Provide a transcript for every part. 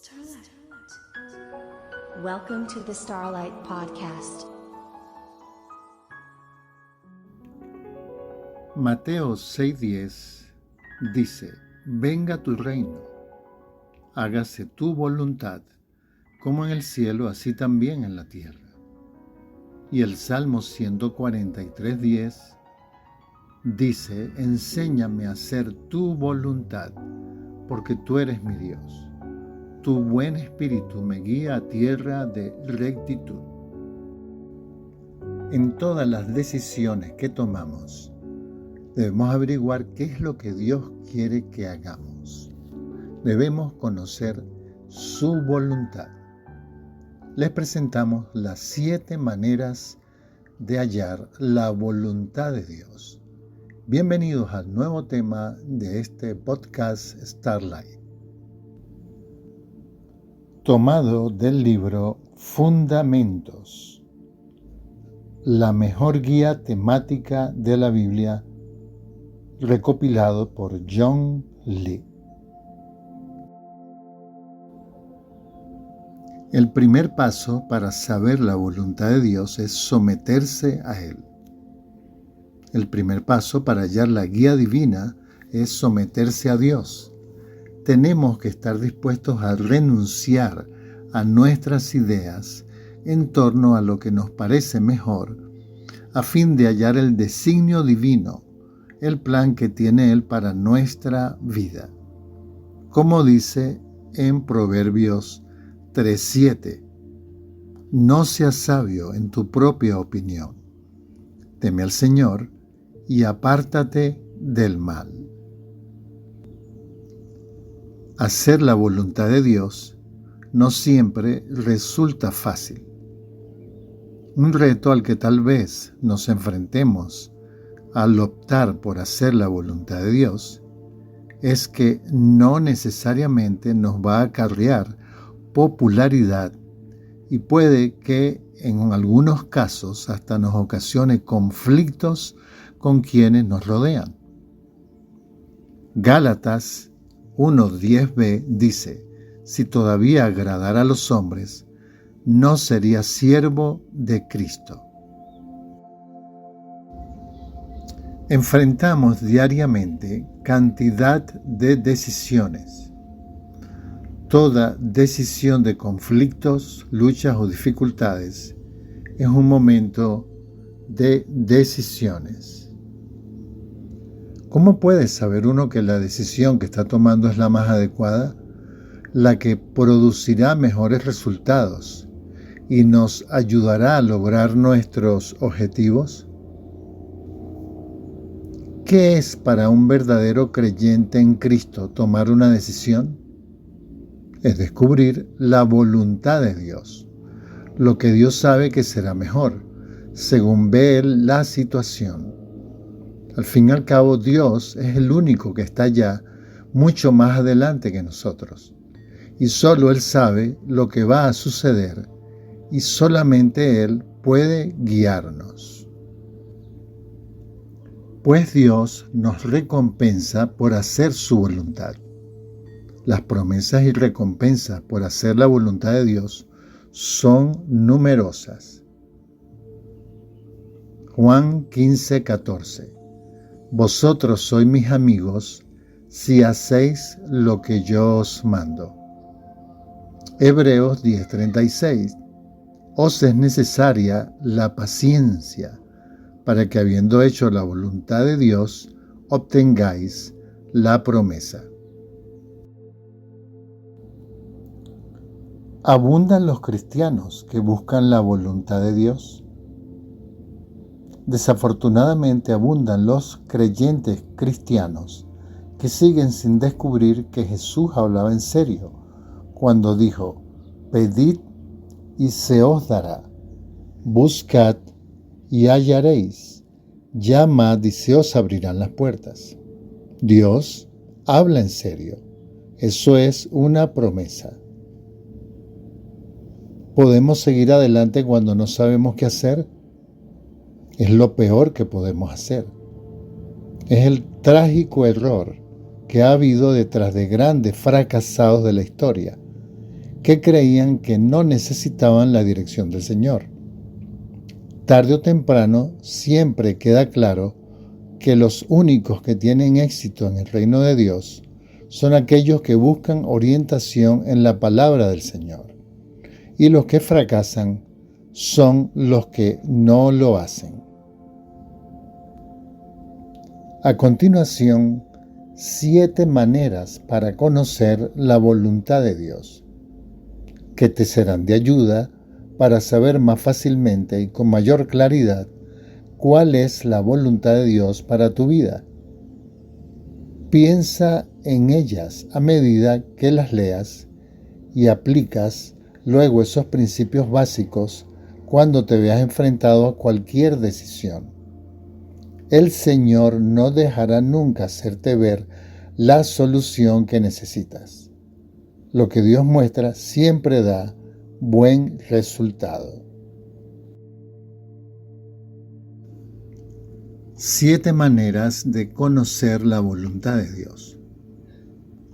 Starlight. Welcome to the Starlight Podcast. Mateo 6:10 dice: Venga tu reino, hágase tu voluntad, como en el cielo, así también en la tierra. Y el Salmo 143:10 dice: Enséñame a hacer tu voluntad, porque tú eres mi Dios. Tu buen espíritu me guía a tierra de rectitud. En todas las decisiones que tomamos, debemos averiguar qué es lo que Dios quiere que hagamos. Debemos conocer su voluntad. Les presentamos las 7 maneras de hallar la voluntad de Dios. Bienvenidos al nuevo tema de este podcast Starlight. Tomado del libro Fundamentos, la mejor guía temática de la Biblia, recopilado por John Lee. El primer paso para saber la voluntad de Dios es someterse a Él. El primer paso para hallar la guía divina es someterse a Dios. Tenemos que estar dispuestos a renunciar a nuestras ideas en torno a lo que nos parece mejor, a fin de hallar el designio divino, el plan que tiene Él para nuestra vida. Como dice en Proverbios 3:7, no seas sabio en tu propia opinión. Teme al Señor y apártate del mal. Hacer la voluntad de Dios no siempre resulta fácil. Un reto al que tal vez nos enfrentemos al optar por hacer la voluntad de Dios es que no necesariamente nos va a acarrear popularidad y puede que en algunos casos hasta nos ocasione conflictos con quienes nos rodean. Gálatas 1:10b dice: si todavía agradara a los hombres, no sería siervo de Cristo. Enfrentamos diariamente cantidad de decisiones. Toda decisión de conflictos, luchas o dificultades es un momento de decisiones. ¿Cómo puede saber uno que la decisión que está tomando es la más adecuada, la que producirá mejores resultados y nos ayudará a lograr nuestros objetivos? ¿Qué es para un verdadero creyente en Cristo tomar una decisión? Es descubrir la voluntad de Dios, lo que Dios sabe que será mejor, según ve Él la situación. Al fin y al cabo, Dios es el único que está ya mucho más adelante que nosotros, y solo Él sabe lo que va a suceder, y solamente Él puede guiarnos. Pues Dios nos recompensa por hacer su voluntad. Las promesas y recompensas por hacer la voluntad de Dios son numerosas. Juan 15:14. Vosotros sois mis amigos si hacéis lo que yo os mando. Hebreos 10:36. Os es necesaria la paciencia para que, habiendo hecho la voluntad de Dios, obtengáis la promesa. ¿Abundan los cristianos que buscan la voluntad de Dios? Desafortunadamente abundan los creyentes cristianos que siguen sin descubrir que Jesús hablaba en serio cuando dijo: pedid y se os dará, buscad y hallaréis, llamad y se os abrirán las puertas. Dios habla en serio. Eso es una promesa. ¿Podemos seguir adelante cuando no sabemos qué hacer? Es lo peor que podemos hacer. Es el trágico error que ha habido detrás de grandes fracasados de la historia. que creían que no necesitaban la dirección del Señor. Tarde o temprano siempre queda claro que los únicos que tienen éxito en el reino de Dios son aquellos que buscan orientación en la palabra del Señor, y los que fracasan son los que no lo hacen. A continuación, 7 maneras para conocer la voluntad de Dios, que te serán de ayuda para saber más fácilmente y con mayor claridad cuál es la voluntad de Dios para tu vida. Piensa en ellas a medida que las leas y aplicas luego esos principios básicos cuando te veas enfrentado a cualquier decisión. El Señor no dejará nunca hacerte ver la solución que necesitas. Lo que Dios muestra siempre da buen resultado. 7 maneras de conocer la voluntad de Dios.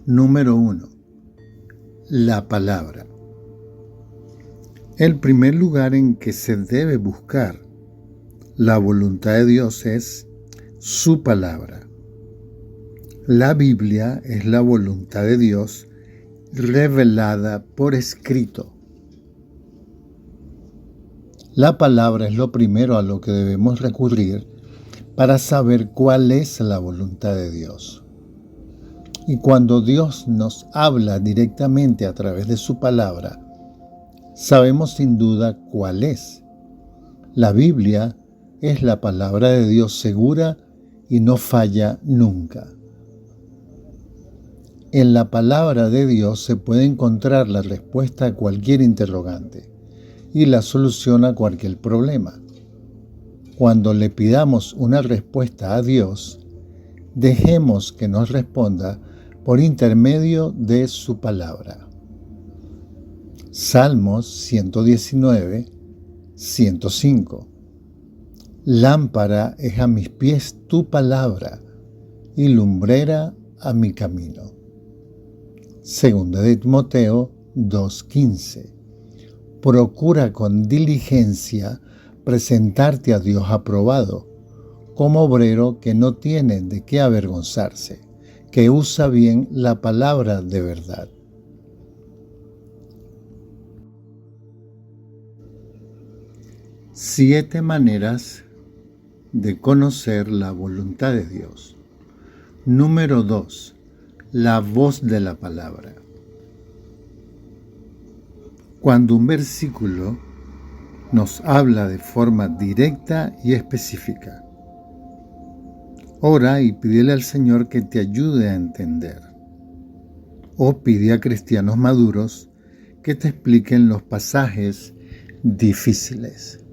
Número 1. La palabra. El primer lugar en que se debe buscar la voluntad de Dios es su palabra. La Biblia es la voluntad de Dios revelada por escrito. La palabra es lo primero a lo que debemos recurrir para saber cuál es la voluntad de Dios. Y cuando Dios nos habla directamente a través de su palabra, sabemos sin duda cuál es. La Biblia es la palabra de Dios segura y no falla nunca. En la palabra de Dios se puede encontrar la respuesta a cualquier interrogante y la solución a cualquier problema. Cuando le pidamos una respuesta a Dios, dejemos que nos responda por intermedio de su palabra. Salmos 119, 105. Lámpara es a mis pies tu palabra y lumbrera a mi camino. Segunda de Timoteo 2:15. Procura con diligencia presentarte a Dios aprobado, como obrero que no tiene de qué avergonzarse, que usa bien la palabra de verdad. Siete maneras de conocer la voluntad de Dios. Número 2. La voz de la palabra. Cuando un versículo nos habla de forma directa y específica, ora y pídele al Señor que te ayude a entender. O pide a cristianos maduros que te expliquen los pasajes difíciles.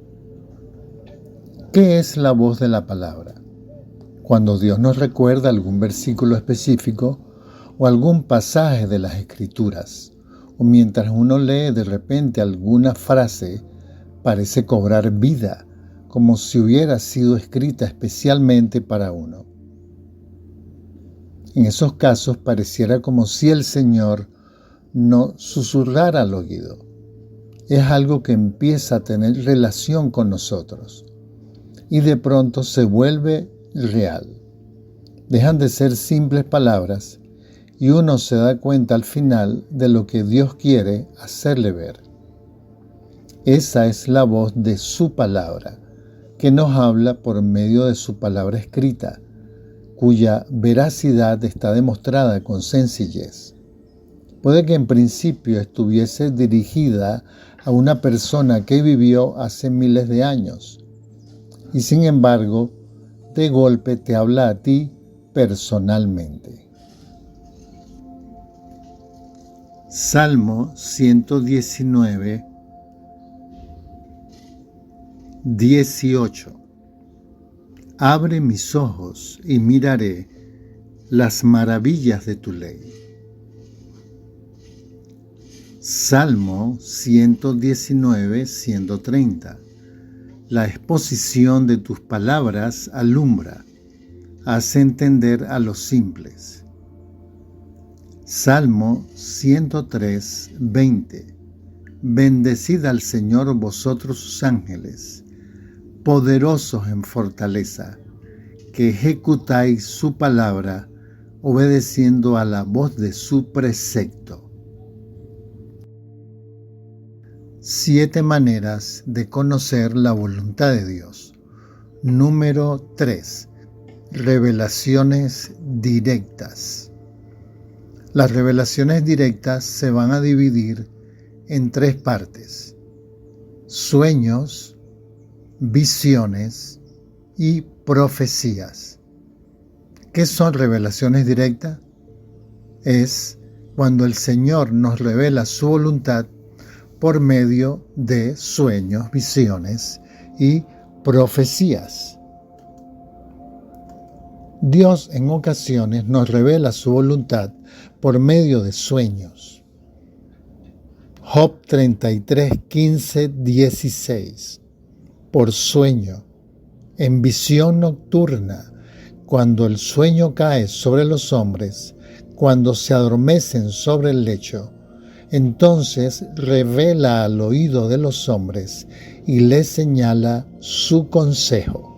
¿Qué es la voz de la palabra? Cuando Dios nos recuerda algún versículo específico o algún pasaje de las Escrituras, o mientras uno lee de repente alguna frase, parece cobrar vida, como si hubiera sido escrita especialmente para uno. En esos casos pareciera como si el Señor nos susurrara al oído. Es algo que empieza a tener relación con nosotros y de pronto se vuelve real. Dejan de ser simples palabras y uno se da cuenta al final de lo que Dios quiere hacerle ver. Esa es la voz de su palabra, que nos habla por medio de su palabra escrita, cuya veracidad está demostrada con sencillez. Puede que en principio estuviese dirigida a una persona que vivió hace miles de años, y sin embargo, de golpe te habla a ti personalmente. Salmo 119, 18. Abre mis ojos y miraré las maravillas de tu ley. Salmo 119, 130. La exposición de tus palabras alumbra, hace entender a los simples. Salmo 103, 20. Bendecid al Señor vosotros sus ángeles, poderosos en fortaleza, que ejecutáis su palabra, obedeciendo a la voz de su precepto. 7 maneras de conocer la voluntad de Dios. Número 3. Revelaciones directas. Las revelaciones directas se van a dividir en 3 partes: sueños, visiones y profecías. ¿Qué son revelaciones directas? Es cuando el Señor nos revela su voluntad por medio de sueños, visiones y profecías. Dios en ocasiones nos revela su voluntad por medio de sueños. Job 33, 15, 16. Por sueño, en visión nocturna, cuando el sueño cae sobre los hombres, cuando se adormecen sobre el lecho, entonces revela al oído de los hombres y les señala su consejo.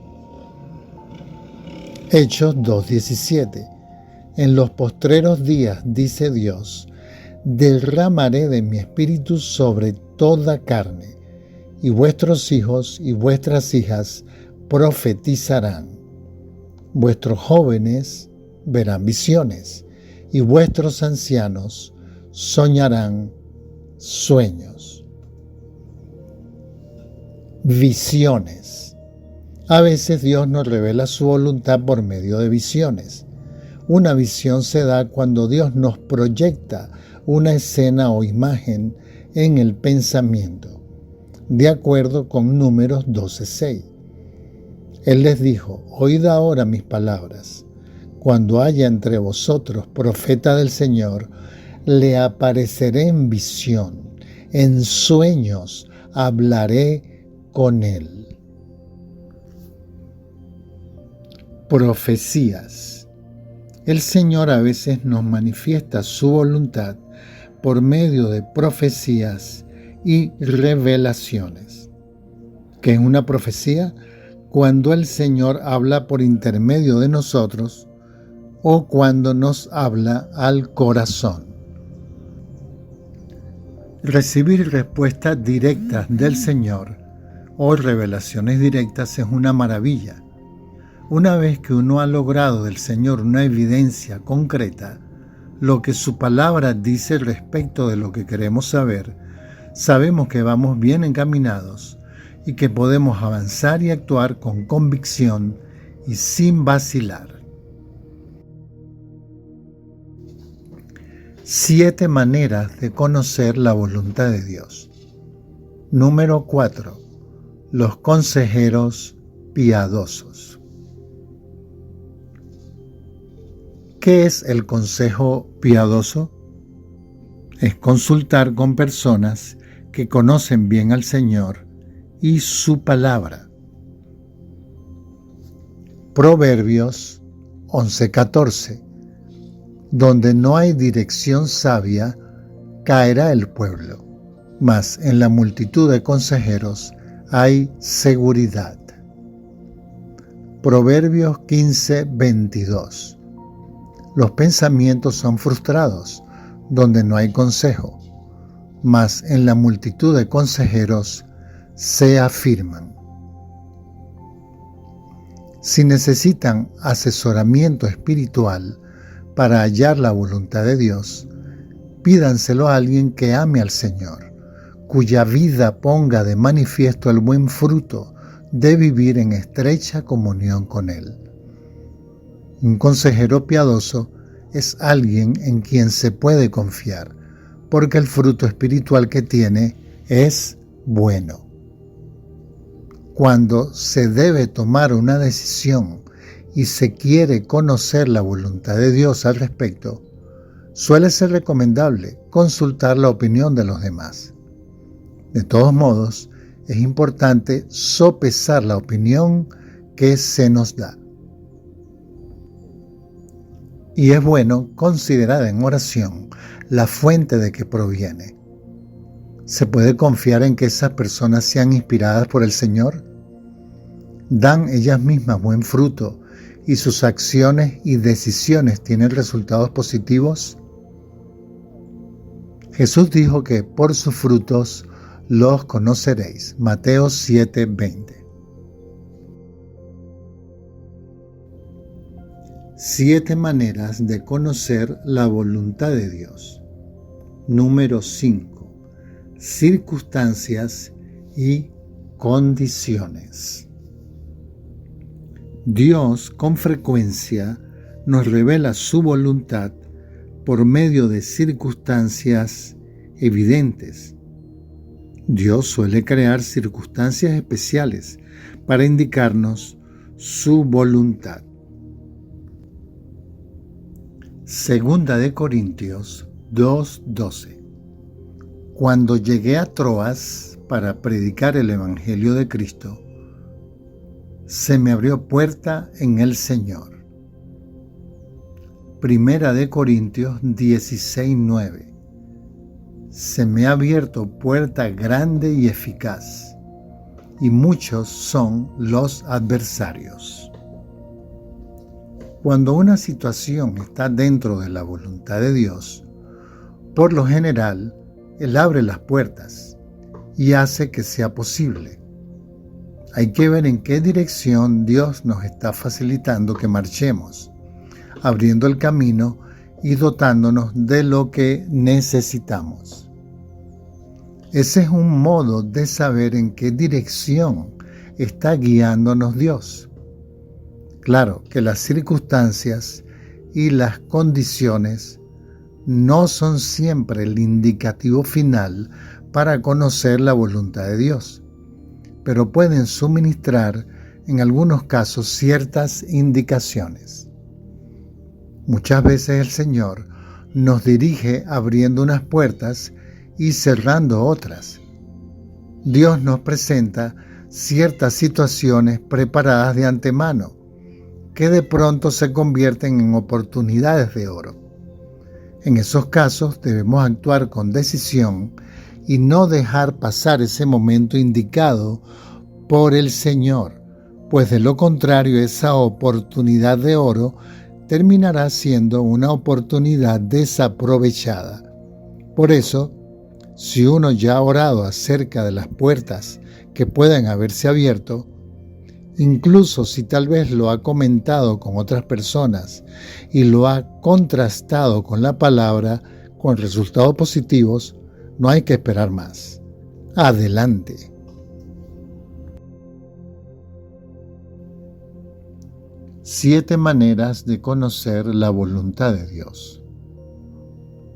Hechos 2:17. En los postreros días, dice Dios, derramaré de mi espíritu sobre toda carne, y vuestros hijos y vuestras hijas profetizarán. Vuestros jóvenes verán visiones, y vuestros ancianos soñarán sueños. Visiones. A veces Dios nos revela su voluntad por medio de visiones. Una visión se da cuando Dios nos proyecta una escena o imagen en el pensamiento, de acuerdo con Números 12:6. Él les dijo: oíd ahora mis palabras. Cuando haya entre vosotros profeta del Señor, le apareceré en visión, en sueños hablaré con él. Profecías. El Señor a veces nos manifiesta su voluntad por medio de profecías y revelaciones. ¿Qué es una profecía? Cuando el Señor habla por intermedio de nosotros o cuando nos habla al corazón. Recibir respuestas directas del Señor o revelaciones directas es una maravilla. Una vez que uno ha logrado del Señor una evidencia concreta, lo que su palabra dice respecto de lo que queremos saber, sabemos que vamos bien encaminados y que podemos avanzar y actuar con convicción y sin vacilar. 7 maneras de conocer la voluntad de Dios. Número 4. Los consejeros piadosos. ¿Qué es el consejo piadoso? Es consultar con personas que conocen bien al Señor y su palabra. Proverbios 11:14. Donde no hay dirección sabia, caerá el pueblo, mas en la multitud de consejeros hay seguridad. Proverbios 15:22. Los pensamientos son frustrados, donde no hay consejo, mas en la multitud de consejeros se afirman. Si necesitan asesoramiento espiritual para hallar la voluntad de Dios, pídanselo a alguien que ame al Señor, cuya vida ponga de manifiesto el buen fruto de vivir en estrecha comunión con Él. Un consejero piadoso es alguien en quien se puede confiar, porque el fruto espiritual que tiene es bueno. Cuando se debe tomar una decisión y se quiere conocer la voluntad de Dios al respecto, suele ser recomendable consultar la opinión de los demás. De todos modos, es importante sopesar la opinión que se nos da. y es bueno considerar en oración la fuente de que proviene. ¿Se puede confiar en que esas personas sean inspiradas por el Señor? ¿Dan ellas mismas buen fruto y sus acciones y decisiones tienen resultados positivos? Jesús dijo que por sus frutos los conoceréis. Mateo 7:20. 7 maneras de conocer la voluntad de Dios. Número 5. Circunstancias y condiciones. Dios con frecuencia nos revela su voluntad por medio de circunstancias evidentes. Dios suele crear circunstancias especiales para indicarnos su voluntad. Segunda de Corintios 2:12. Cuando llegué a Troas para predicar el Evangelio de Cristo, se me abrió puerta en el Señor. Primera de Corintios 16:9. Se me ha abierto puerta grande y eficaz, y muchos son los adversarios. Cuando una situación está dentro de la voluntad de Dios, por lo general, Él abre las puertas y hace que sea posible. Hay que ver en qué dirección Dios nos está facilitando que marchemos, abriendo el camino y dotándonos de lo que necesitamos. Ese es un modo de saber en qué dirección está guiándonos Dios. Claro que las circunstancias y las condiciones no son siempre el indicativo final para conocer la voluntad de Dios, pero pueden suministrar en algunos casos ciertas indicaciones. Muchas veces el Señor nos dirige abriendo unas puertas y cerrando otras. Dios nos presenta ciertas situaciones preparadas de antemano, que de pronto se convierten en oportunidades de oro. En esos casos debemos actuar con decisión y no dejar pasar ese momento indicado por el Señor, pues de lo contrario esa oportunidad de oro terminará siendo una oportunidad desaprovechada. Por eso, si uno ya ha orado acerca de las puertas que pueden haberse abierto, incluso si tal vez lo ha comentado con otras personas y lo ha contrastado con la palabra con resultados positivos, no hay que esperar más. Adelante. Siete maneras de conocer la voluntad de Dios.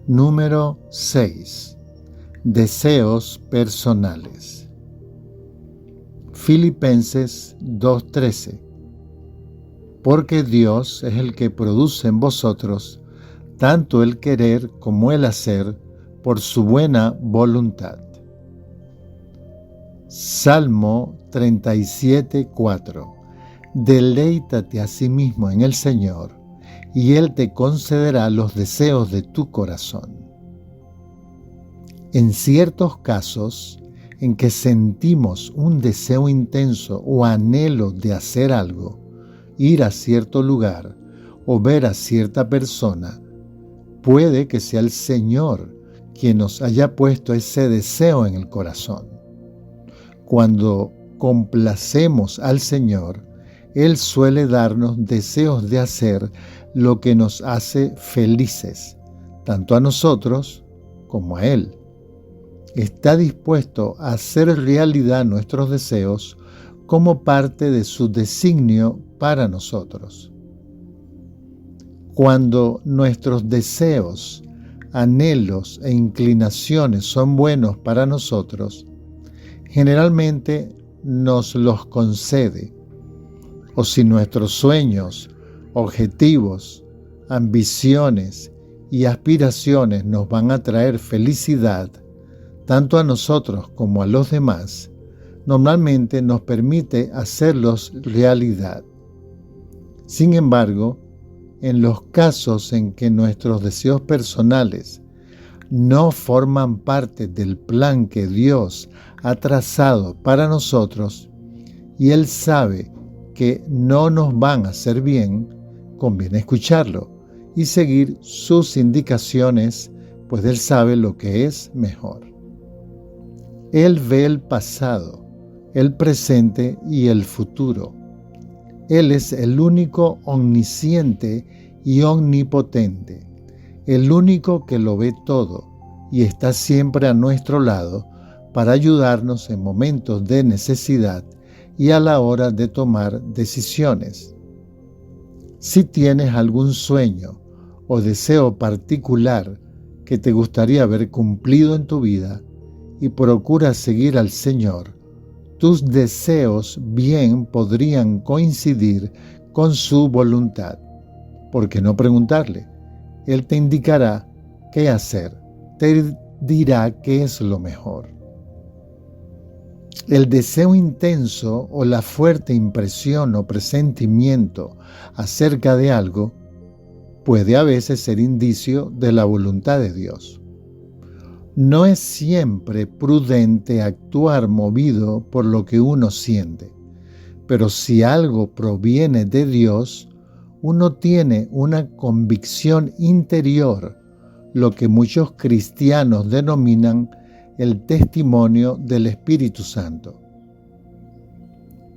Número 6. Deseos personales. Filipenses 2:13. Porque Dios es el que produce en vosotros tanto el querer como el hacer por su buena voluntad. Salmo 37:4. Deleítate a sí mismo en el Señor, y Él te concederá los deseos de tu corazón. En ciertos casos en que sentimos un deseo intenso o anhelo de hacer algo, ir a cierto lugar o ver a cierta persona, puede que sea el Señor quien nos haya puesto ese deseo en el corazón. Cuando complacemos al Señor, Él suele darnos deseos de hacer lo que nos hace felices, tanto a nosotros como a Él. Está dispuesto a hacer realidad nuestros deseos como parte de su designio para nosotros. Cuando nuestros deseos, anhelos e inclinaciones son buenos para nosotros, generalmente nos los concede. O si nuestros sueños, objetivos, ambiciones y aspiraciones nos van a traer felicidad, tanto a nosotros como a los demás, normalmente nos permite hacerlos realidad. Sin embargo, en los casos en que nuestros deseos personales no forman parte del plan que Dios ha trazado para nosotros y Él sabe que no nos van a hacer bien, conviene escucharlo y seguir sus indicaciones, pues Él sabe lo que es mejor. Él ve el pasado, el presente y el futuro. Él es el único omnisciente y omnipotente, el único que lo ve todo y está siempre a nuestro lado para ayudarnos en momentos de necesidad y a la hora de tomar decisiones. Si tienes algún sueño o deseo particular que te gustaría ver cumplido en tu vida y procuras seguir al Señor, tus deseos bien podrían coincidir con su voluntad. ¿Por qué no preguntarle? Él te indicará qué hacer, te dirá qué es lo mejor. El deseo intenso o la fuerte impresión o presentimiento acerca de algo puede a veces ser indicio de la voluntad de Dios. No es siempre prudente actuar movido por lo que uno siente, pero si algo proviene de Dios, uno tiene una convicción interior, lo que muchos cristianos denominan el testimonio del Espíritu Santo.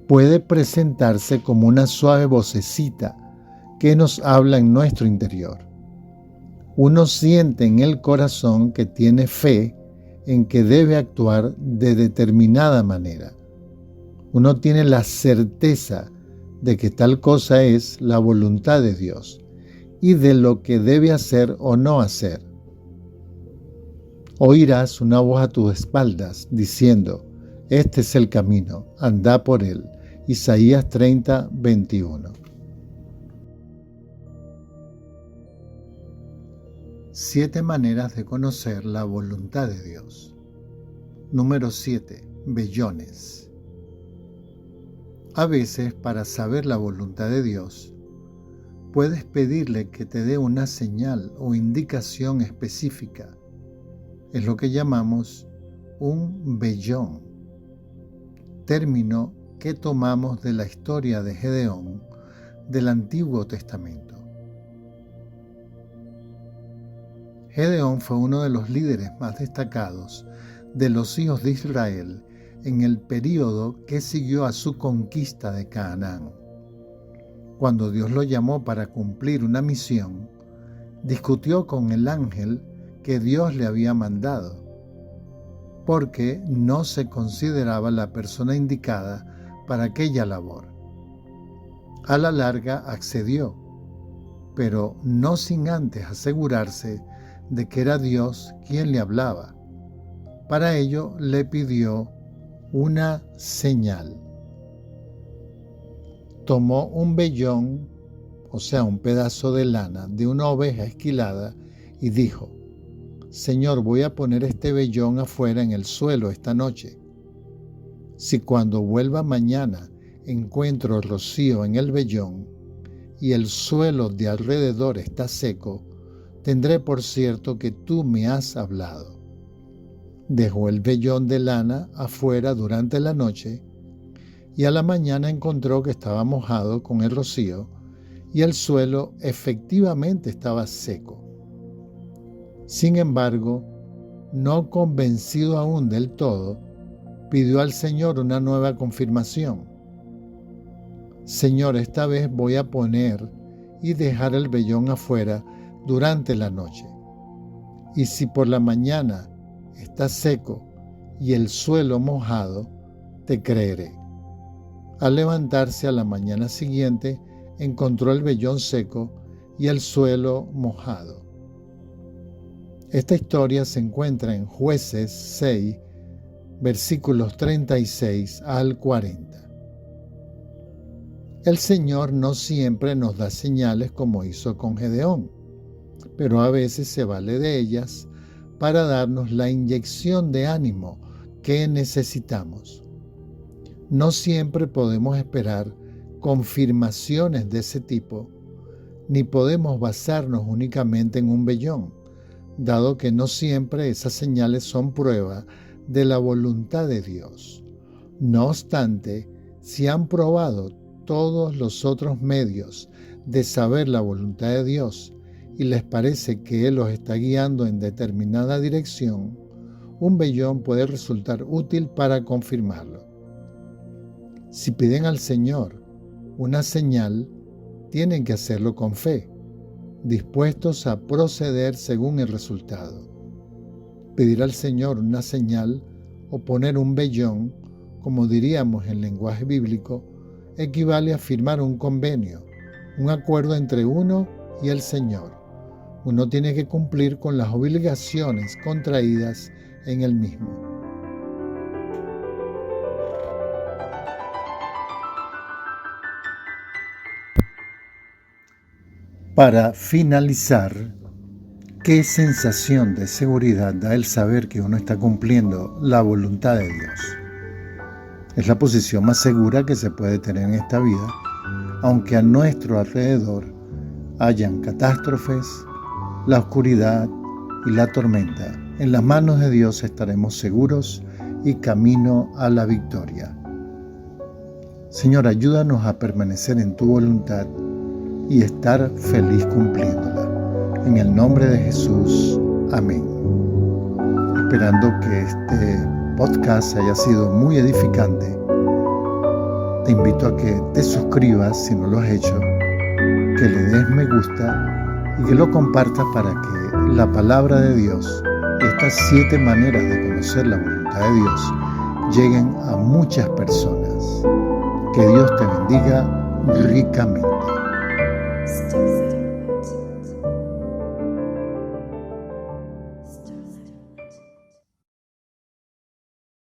Puede presentarse como una suave vocecita que nos habla en nuestro interior. Uno siente en el corazón que tiene fe en que debe actuar de determinada manera. Uno tiene la certeza de que tal cosa es la voluntad de Dios y de lo que debe hacer o no hacer. Oirás una voz a tus espaldas diciendo: este es el camino, andá por él. Isaías 30, 21. 7 maneras de conocer la voluntad de Dios. Número 7. Vellones. A veces, para saber la voluntad de Dios, puedes pedirle que te dé una señal o indicación específica. Es lo que llamamos un vellón, término que tomamos de la historia de Gedeón del Antiguo Testamento. Gedeón fue uno de los líderes más destacados de los hijos de Israel en el período que siguió a su conquista de Canaán. Cuando Dios lo llamó para cumplir una misión, discutió con el ángel que Dios le había mandado, porque no se consideraba la persona indicada para aquella labor. A la larga accedió, pero no sin antes asegurarse de que era Dios quien le hablaba. Para ello le pidió una señal. Tomó un vellón, o sea, un pedazo de lana de una oveja esquilada, y dijo: Señor, voy a poner este vellón afuera en el suelo esta noche. Si cuando vuelva mañana encuentro rocío en el vellón y el suelo de alrededor está seco, tendré por cierto que tú me has hablado. Dejó el vellón de lana afuera durante la noche y a la mañana encontró que estaba mojado con el rocío y el suelo efectivamente estaba seco. Sin embargo, no convencido aún del todo, pidió al Señor una nueva confirmación. Señor, esta vez voy a poner y dejar el vellón afuera durante la noche. Y si por la mañana está seco y el suelo mojado, te creeré. Al levantarse a la mañana siguiente, encontró el vellón seco y el suelo mojado. Esta historia se encuentra en Jueces 6, versículos 36 al 40. El Señor no siempre nos da señales como hizo con Gedeón, pero a veces se vale de ellas para darnos la inyección de ánimo que necesitamos. No siempre podemos esperar confirmaciones de ese tipo, ni podemos basarnos únicamente en un vellón, dado que no siempre esas señales son prueba de la voluntad de Dios. No obstante, si han probado todos los otros medios de saber la voluntad de Dios y les parece que Él los está guiando en determinada dirección, un vellón puede resultar útil para confirmarlo. Si piden al Señor una señal, tienen que hacerlo con fe, dispuestos a proceder según el resultado. Pedir al Señor una señal o poner un vellón, como diríamos en lenguaje bíblico, equivale a firmar un convenio, un acuerdo entre uno y el Señor. Uno tiene que cumplir con las obligaciones contraídas en el mismo. Para finalizar, ¿qué sensación de seguridad da el saber que uno está cumpliendo la voluntad de Dios? Es la posición más segura que se puede tener en esta vida, aunque a nuestro alrededor hayan catástrofes, la oscuridad y la tormenta. En las manos de Dios estaremos seguros y camino a la victoria. Señor, ayúdanos a permanecer en tu voluntad y estar feliz cumpliéndola. En el nombre de Jesús. Amén. Esperando que este podcast haya sido muy edificante, te invito a que te suscribas si no lo has hecho, que le des me gusta y que lo compartas para que la palabra de Dios y estas 7 maneras de conocer la voluntad de Dios lleguen a muchas personas. Que Dios te bendiga ricamente.